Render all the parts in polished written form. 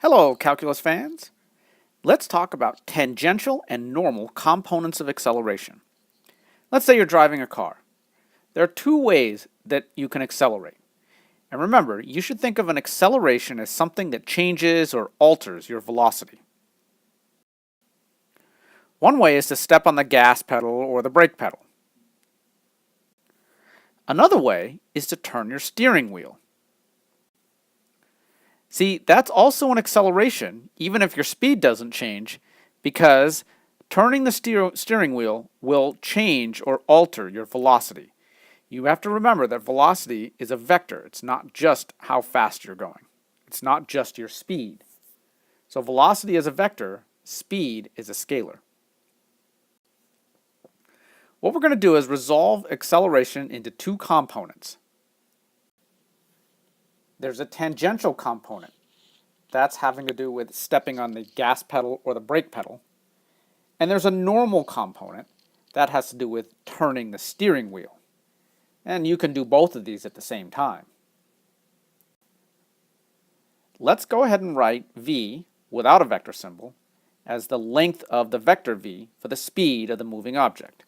Hello, calculus fans. Let's talk about tangential and normal components of acceleration. Let's say you're driving a car. There are two ways that you can accelerate. And remember, you should think of an acceleration as something that changes or alters your velocity. One way is to step on the gas pedal or the brake pedal. Another way is to turn your steering wheel. See, that's also an acceleration, even if your speed doesn't change, because turning the steering wheel will change or alter your velocity. You have to remember that velocity is a vector. It's not just how fast you're going. It's not just your speed. So velocity is a vector, speed is a scalar. What we're going to do is resolve acceleration into two components. There's a tangential component. That's having to do with stepping on the gas pedal or the brake pedal. And there's a normal component that has to do with turning the steering wheel. And you can do both of these at the same time. Let's go ahead and write v, without a vector symbol, as the length of the vector v for the speed of the moving object.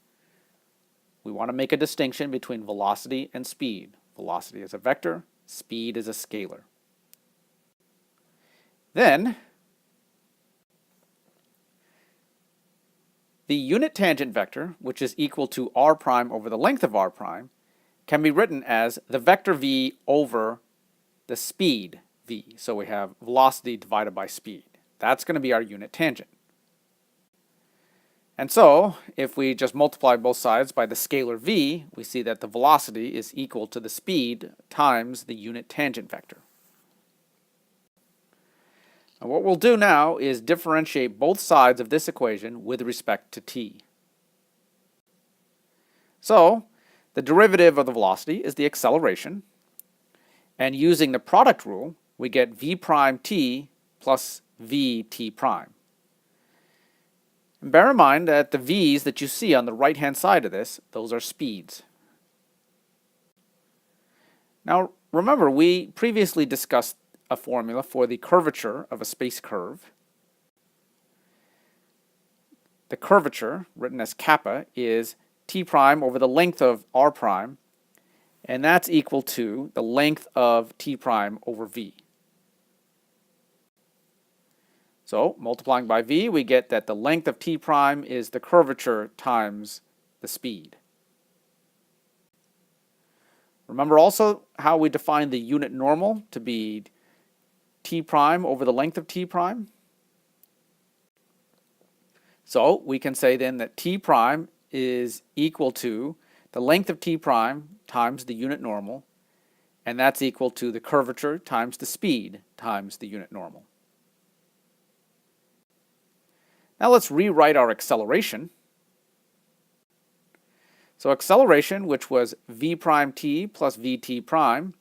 We want to make a distinction between velocity and speed. Velocity is a vector, speed is a scalar. Then, the unit tangent vector, which is equal to r prime over the length of r prime, can be written as the vector v over the speed v. So we have velocity divided by speed. That's going to be our unit tangent. And so, if we just multiply both sides by the scalar v, we see that the velocity is equal to the speed times the unit tangent vector. And what we'll do now is differentiate both sides of this equation with respect to t. So, the derivative of the velocity is the acceleration, and using the product rule, we get v prime t plus vt prime. And bear in mind that the v's that you see on the right-hand side of this, those are speeds. Now, remember, we previously discussed a formula for the curvature of a space curve. The curvature, written as kappa, is t prime over the length of r prime, and that's equal to the length of t prime over v. So, multiplying by v, we get that the length of t prime is the curvature times the speed. Remember also how we define the unit normal to be t prime over the length of t prime? So we can say then that t prime is equal to the length of t prime times the unit normal, and that's equal to the curvature times the speed times the unit normal. Now let's rewrite our acceleration. So acceleration, which was v prime t plus vt prime,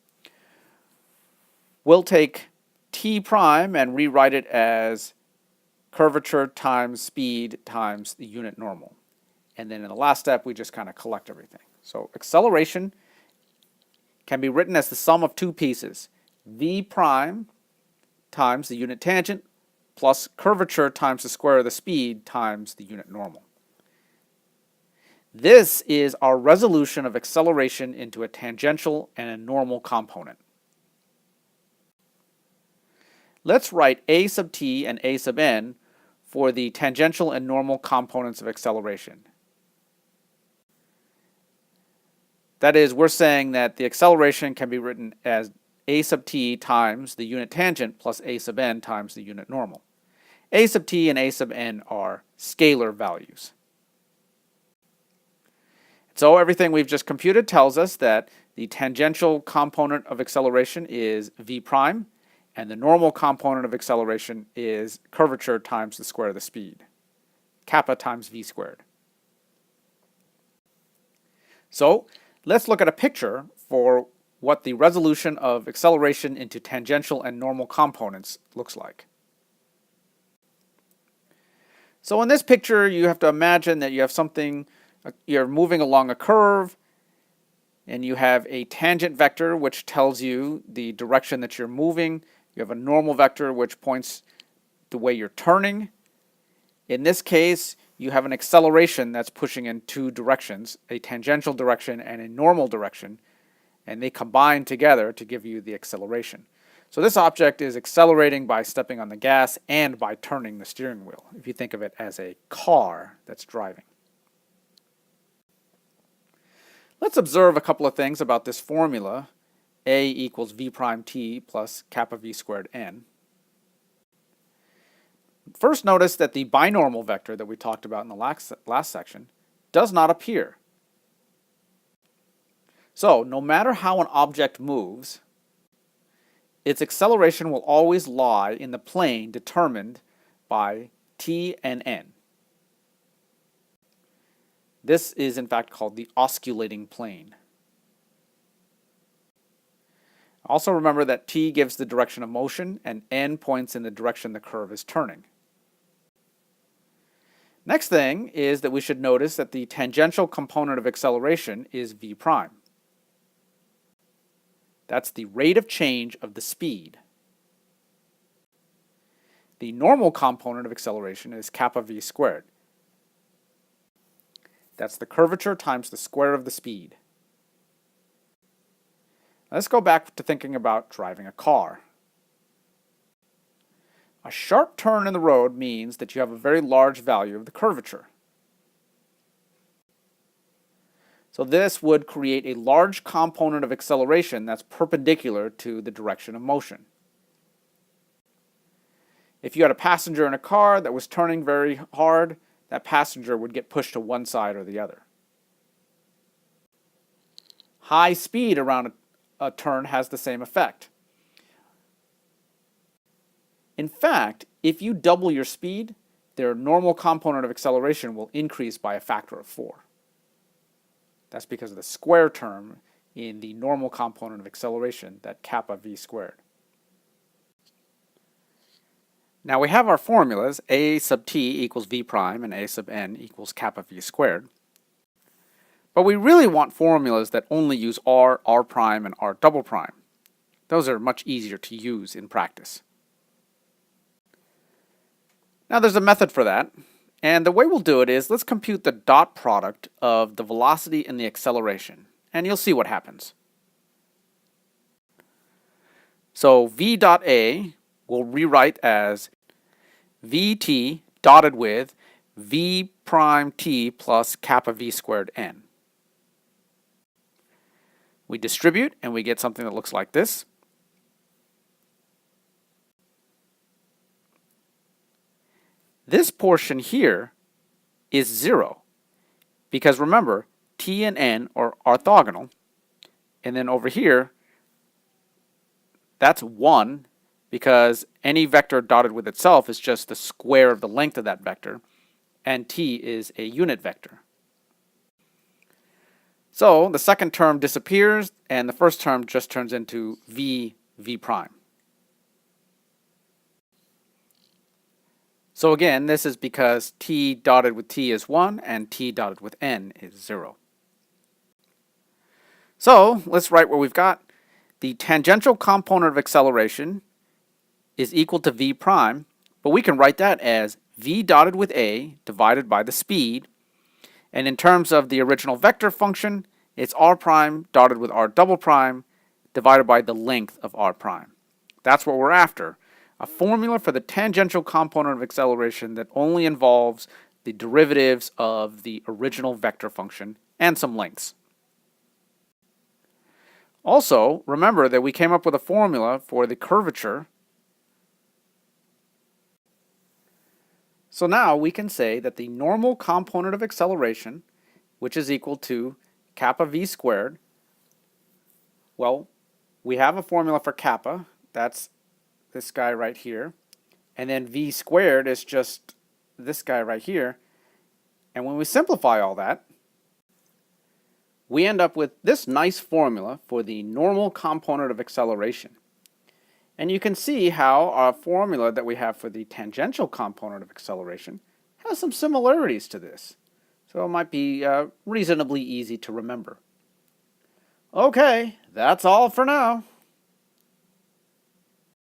we'll take t prime and rewrite it as curvature times speed times the unit normal. And then in the last step, we just kind of collect everything. So acceleration can be written as the sum of two pieces, v prime times the unit tangent plus curvature times the square of the speed times the unit normal. This is our resolution of acceleration into a tangential and a normal component. Let's write a sub t and a sub n for the tangential and normal components of acceleration. That is, we're saying that the acceleration can be written as a sub t times the unit tangent plus a sub n times the unit normal. A sub t and a sub n are scalar values. So everything we've just computed tells us that the tangential component of acceleration is v prime, and the normal component of acceleration is curvature times the square of the speed, kappa times v squared. So let's look at a picture for what the resolution of acceleration into tangential and normal components looks like. So in this picture, you have to imagine that you have something, you're moving along a curve, and you have a tangent vector which tells you the direction that you're moving. You have a normal vector which points the way you're turning. In this case, you have an acceleration that's pushing in two directions, a tangential direction and a normal direction, and they combine together to give you the acceleration. So this object is accelerating by stepping on the gas and by turning the steering wheel, if you think of it as a car that's driving. Let's observe a couple of things about this formula, A equals v prime t plus kappa v squared n. First, notice that the binormal vector that we talked about in the last section does not appear. So, no matter how an object moves, its acceleration will always lie in the plane determined by t and n. This is in fact called the osculating plane. Also remember that t gives the direction of motion and n points in the direction the curve is turning. Next thing is that we should notice that the tangential component of acceleration is v prime. That's the rate of change of the speed. The normal component of acceleration is kappa v squared. That's the curvature times the square of the speed. Let's go back to thinking about driving a car. A sharp turn in the road means that you have a very large value of the curvature. So this would create a large component of acceleration that's perpendicular to the direction of motion. If you had a passenger in a car that was turning very hard, that passenger would get pushed to one side or the other. High speed around a turn has the same effect. In fact, if you double your speed, their normal component of acceleration will increase by a factor of 4. That's because of the square term in the normal component of acceleration, that kappa v squared. Now we have our formulas, a sub t equals v prime and a sub n equals kappa v squared. But we really want formulas that only use r, r prime, and r double prime. Those are much easier to use in practice. Now there's a method for that, and the way we'll do it is let's compute the dot product of the velocity and the acceleration, and you'll see what happens. So v dot a we'll rewrite as vt dotted with v prime t plus kappa v squared n. We distribute and we get something that looks like this. This portion here is 0 because remember, t and n are orthogonal, and then over here that's 1 because any vector dotted with itself is just the square of the length of that vector, and t is a unit vector. So the second term disappears and the first term just turns into v prime. So again, this is because t dotted with t is 1 and t dotted with n is 0. So let's write what we've got. The tangential component of acceleration is equal to v prime, but we can write that as v dotted with a divided by the speed. And in terms of the original vector function, it's r prime dotted with r double prime divided by the length of r prime. That's what we're after. A formula for the tangential component of acceleration that only involves the derivatives of the original vector function and some lengths. Also, remember that we came up with a formula for the curvature. So now we can say that the normal component of acceleration, which is equal to kappa v squared, well, we have a formula for kappa, that's this guy right here, and then v squared is just this guy right here, and when we simplify all that, we end up with this nice formula for the normal component of acceleration. And you can see how our formula that we have for the tangential component of acceleration has some similarities to this. So it might be reasonably easy to remember. Okay, that's all for now.